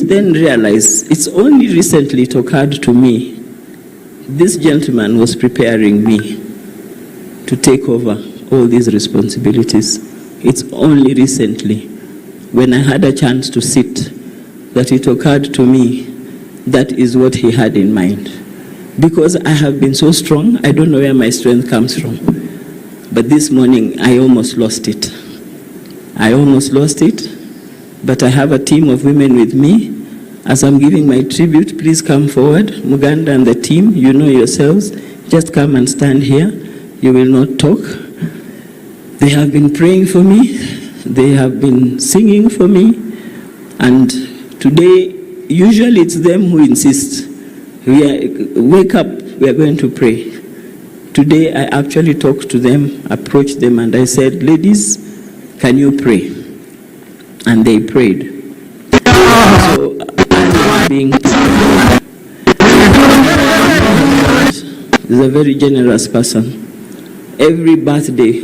then realize it's only recently it occurred to me, this gentleman was preparing me to take over all these responsibilities. It's only recently, when I had a chance to sit, that it occurred to me that is what he had in mind. Because I have been so strong, I don't know where my strength comes from. But this morning, I almost lost it. I almost lost it, but I have a team of women with me. As I'm giving my tribute, please come forward. Muganda and the team, you know yourselves, just come and stand here. You will not talk. They have been praying for me. They have been singing for me. And today, usually it's them who insist. Wake up, we are going to pray. Today, I actually talked to them, approached them, and I said, ladies, can you pray? And they prayed. So, being is a very generous person. Every birthday,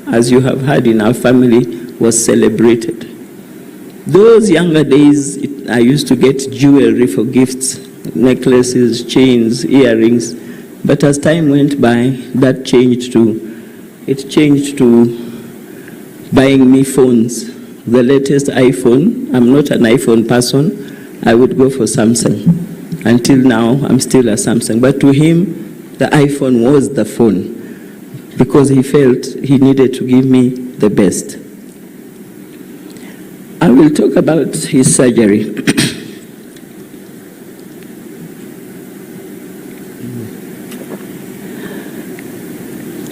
as you have heard in our family, was celebrated. Those younger days, I used to get jewelry for gifts, necklaces, chains, earrings. But as time went by, that changed to buying me phones. The latest iPhone, I'm not an iPhone person, I would go for Samsung. Until now, I'm still a Samsung. But to him, the iPhone was the phone because he felt he needed to give me the best. I will talk about his surgery.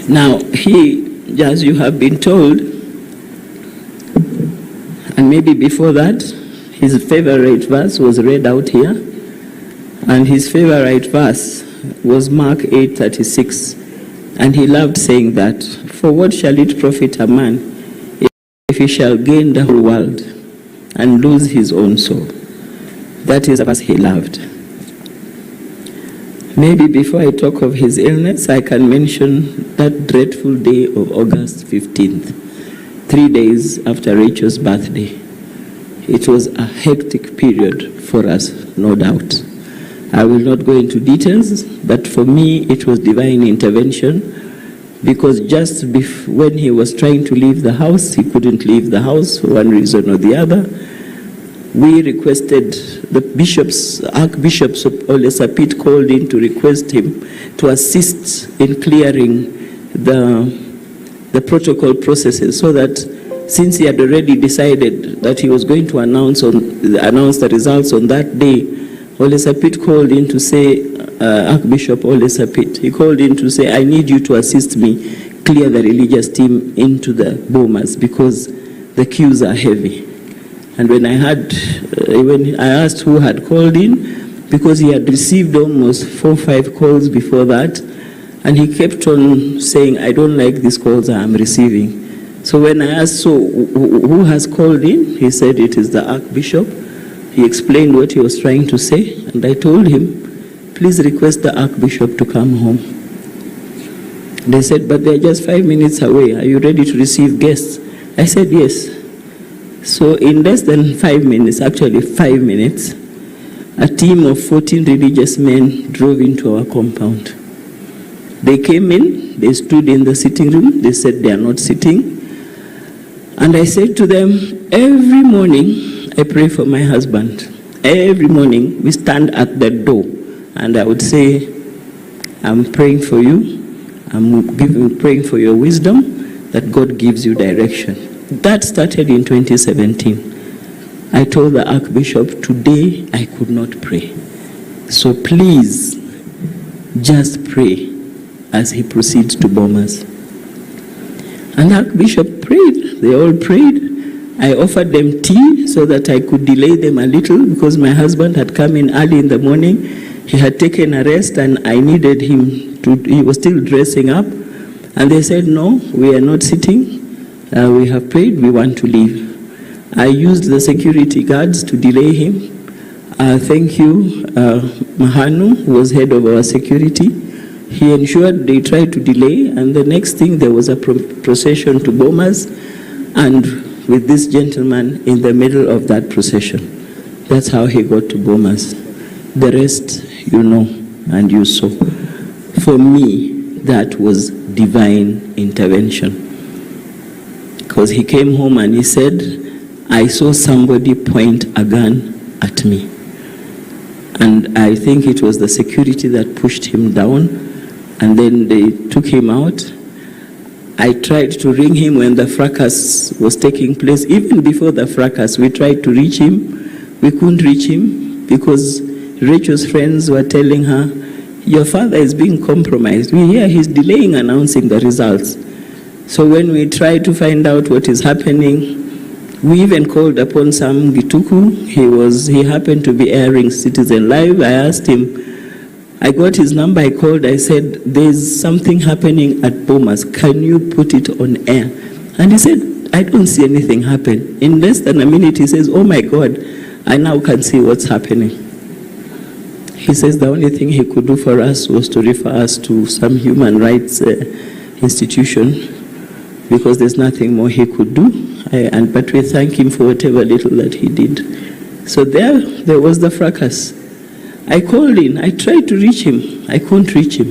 Now, he, as you have been told, and maybe before that, his favorite verse was read out here, and his favorite verse was Mark 8:36, and he loved saying that, "For what shall it profit a man if he shall gain the whole world and lose his own soul?" That is a verse he loved. Maybe before I talk of his illness, I can mention that dreadful day of August 15th, 3 days after Rachel's birthday. It was a hectic period for us, no doubt. I will not go into details, but for me, it was divine intervention, because just when he was trying to leave the house, he couldn't leave the house for one reason or the other. We requested, the Archbishops of Olesapit called in to request him to assist in clearing the protocol processes, so that since he had already decided that he was going to announce the results on that day, Olesapit called in to say, Archbishop Olesapit, he called in to say, I need you to assist me clear the religious team into the Bomas because the queues are heavy. And when I asked who had called in, because he had received almost 4 or 5 calls before that, and he kept on saying, I don't like these calls I am receiving. So when I asked, so who has called in? He said it is the Archbishop. He explained what he was trying to say, and I told him, please request the Archbishop to come home. They said, but they're just 5 minutes away. Are you ready to receive guests? I said, yes. So in less than 5 minutes, actually 5 minutes, a team of 14 religious men drove into our compound. They came in, they stood in the sitting room, they said they are not sitting. And I said to them, every morning I pray for my husband. Every morning we stand at the door and I would say, I'm praying for you, I'm praying for your wisdom, that God gives you direction. That started in 2017. I told the Archbishop, today I could not pray. So please, just pray as he proceeds to Bomas. And the Archbishop prayed. They all prayed. I offered them tea so that I could delay them a little because my husband had come in early in the morning. He had taken a rest and I needed him to, he was still dressing up. And they said, no, we are not sitting. We have prayed, we want to leave. I used the security guards to delay him. Thank you, Mahanu, who was head of our security. He ensured they tried to delay, and the next thing there was a procession to Bomas, and with this gentleman in the middle of that procession. That's how he got to Bomas. The rest, you know, and you saw. For me, that was divine intervention. Because he came home and he said, I saw somebody point a gun at me. And I think it was the security that pushed him down, and then they took him out. I tried to ring him when the fracas was taking place. Even before the fracas, we tried to reach him. We couldn't reach him because Rachel's friends were telling her, your father is being compromised. We hear he's delaying announcing the results. So when we tried to find out what is happening, we even called upon Sam Gituku. He happened to be airing Citizen Live. I asked him, I got his number, I called, I said, there's something happening at Bomas. Can you put it on air? And he said, I don't see anything happen. In less than a minute, he says, oh my God, I now can see what's happening. He says the only thing he could do for us was to refer us to some human rights institution, because there's nothing more he could do. But we thank him for whatever little that he did. So there was the fracas. I called in. I tried to reach him. I couldn't reach him.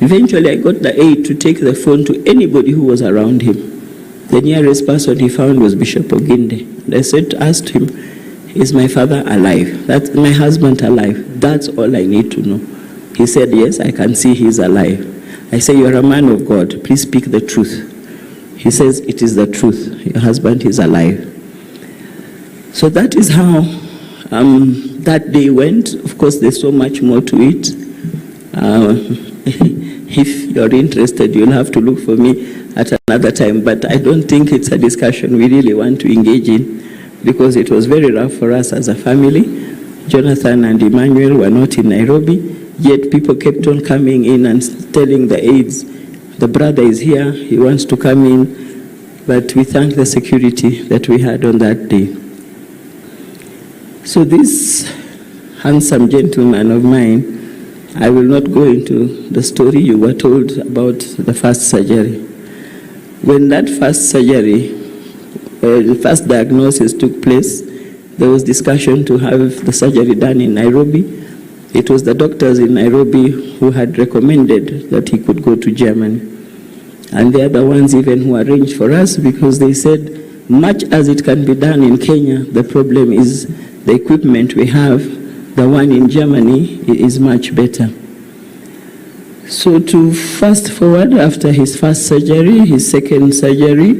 Eventually, I got the aide to take the phone to anybody who was around him. The nearest person he found was Bishop Oginde. And I asked him, is my father alive? That's my husband alive? That's all I need to know. He said, yes, I can see he's alive. I say, you're a man of God. Please speak the truth. He says, it is the truth. Your husband is alive. So that is how that day went. Of course, there's so much more to it. If you're interested, you'll have to look for me at another time. But I don't think it's a discussion we really want to engage in, because it was very rough for us as a family. Jonathan and Emmanuel were not in Nairobi, yet people kept on coming in and telling the aides, the brother is here, he wants to come in. But we thank the security that we had on that day. So this handsome gentleman of mine, I will not go into the story. You were told about the first surgery. When that first surgery, the first diagnosis took place, there was discussion to have the surgery done in Nairobi. It was the doctors in Nairobi who had recommended that he could go to Germany. And they are the ones even who arranged for us, because they said, much as it can be done in Kenya, the problem is the equipment we have. The one in Germany is much better. So to fast forward, after his first surgery, his second surgery,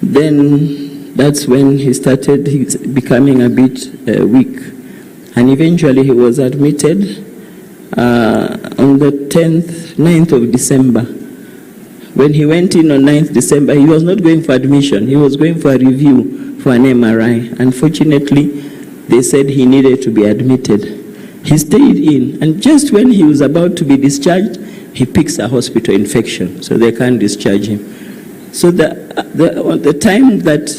then that's when he started becoming a bit weak. And eventually he was admitted on the 9th of December. When he went in on 9th December, he was not going for admission. He was going for a review for an MRI. Unfortunately, they said he needed to be admitted. He stayed in, and just when he was about to be discharged, he picks a hospital infection, so they can't discharge him. So the time that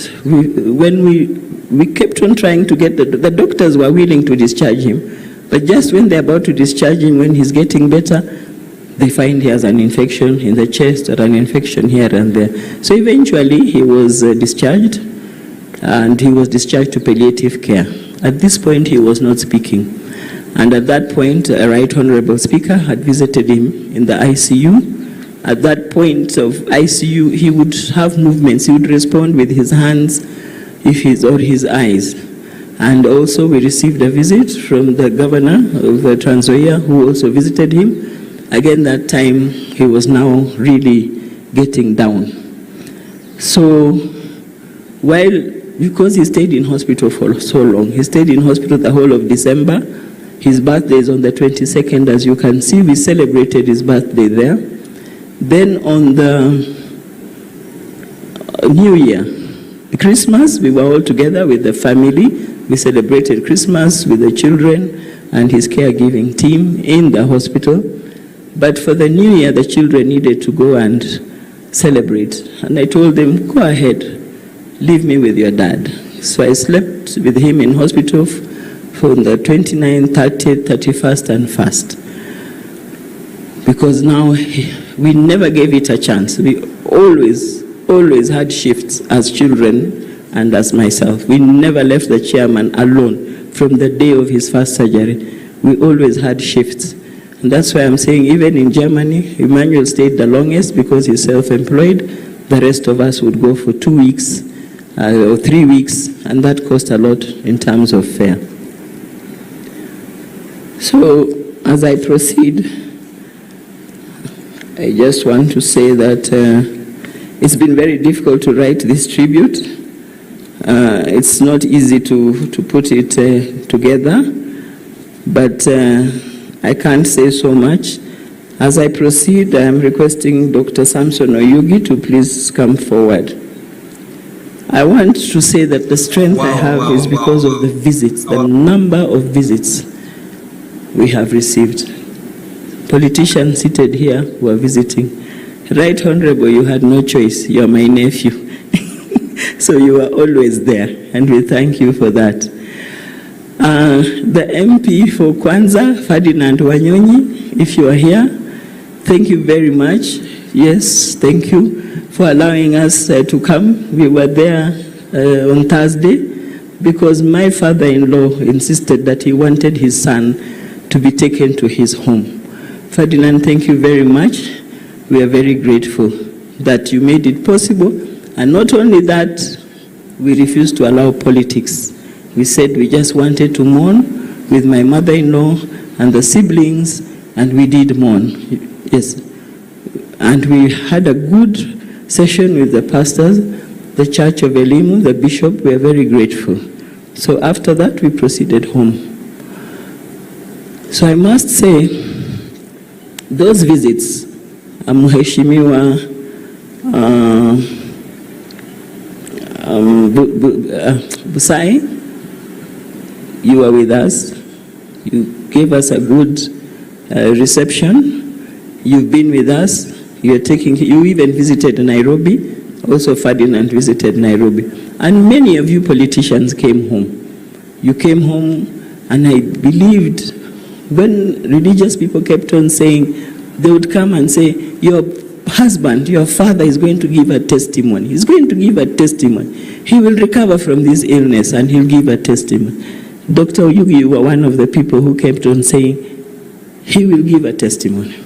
when we kept on trying to get the doctors were willing to discharge him, but just when they're about to discharge him, when he's getting better, they find he has an infection in the chest or an infection here and there. So eventually he was discharged, and he was discharged to palliative care. At this point, he was not speaking. And at that point, a Right Honorable Speaker had visited him in the ICU. At that point of ICU, he would have movements. He would respond with his hands or his eyes. And also, we received a visit from the governor of Trans Nzoia, who also visited him. Again, that time, he was now really getting down. So, because he stayed in hospital for so long, he stayed in hospital the whole of December. His birthday is on the 22nd, as you can see. We celebrated his birthday there. Then on the New Year, Christmas, we were all together with the family. We celebrated Christmas with the children and his caregiving team in the hospital. But for the New Year, the children needed to go and celebrate. And I told them, go ahead, leave me with your dad. So I slept with him in hospital from the 29th, 30th, 31st, and 1st. Because now we never gave it a chance. We always had shifts as children and as myself. We never left the chairman alone from the day of his first surgery. We always had shifts. And that's why I'm saying even in Germany, Emmanuel stayed the longest because he's self-employed. The rest of us would go for 2 weeks or 3 weeks, and that cost a lot in terms of fare. So as I proceed, I just want to say that it's been very difficult to write this tribute. It's not easy to put it together, but I can't say so much. As I proceed, I am requesting Dr. Samson Oyugi to please come forward. I want to say that the strength I have is because of the visits, the number of visits we have received. Politicians seated here who are visiting. Right Honorable, you had no choice. You are my nephew. So you are always there, and we thank you for that. The MP for Kwanza, Ferdinand Wanyonyi, if you are here, thank you very much. Yes, thank you for allowing us to come. We were there on Thursday because my father-in-law insisted that he wanted his son to be taken to his home. Ferdinand, thank you very much. We are very grateful that you made it possible. And not only that, we refused to allow politics. We said we just wanted to mourn with my mother-in-law and the siblings, and we did mourn. Yes. And we had a good session with the pastors, the Church of Elimu, the bishop. We are very grateful. So after that, we proceeded home. So I must say, those visits, Mheshimiwa Busai, you were with us. You gave us a good reception. You've been with us. You even visited Nairobi. Also Ferdinand visited Nairobi. And many of you politicians came home. You came home, and I believed when religious people kept on saying, they would come and say, your husband, your father is going to give a testimony. He's going to give a testimony. He will recover from this illness and he'll give a testimony. Dr. Oyugi, you were one of the people who kept on saying, he will give a testimony.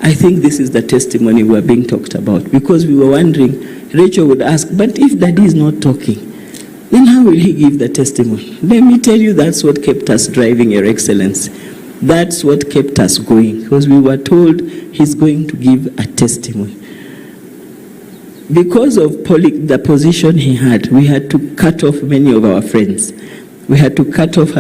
I think this is the testimony we're being talked about, because we were wondering, Rachel would ask, but if daddy is not talking, then how will he give the testimony? Let me tell you, that's what kept us driving, Your Excellency. That's what kept us going, because we were told he's going to give a testimony. Because of the position he had, we had to cut off many of our friends. We had to cut off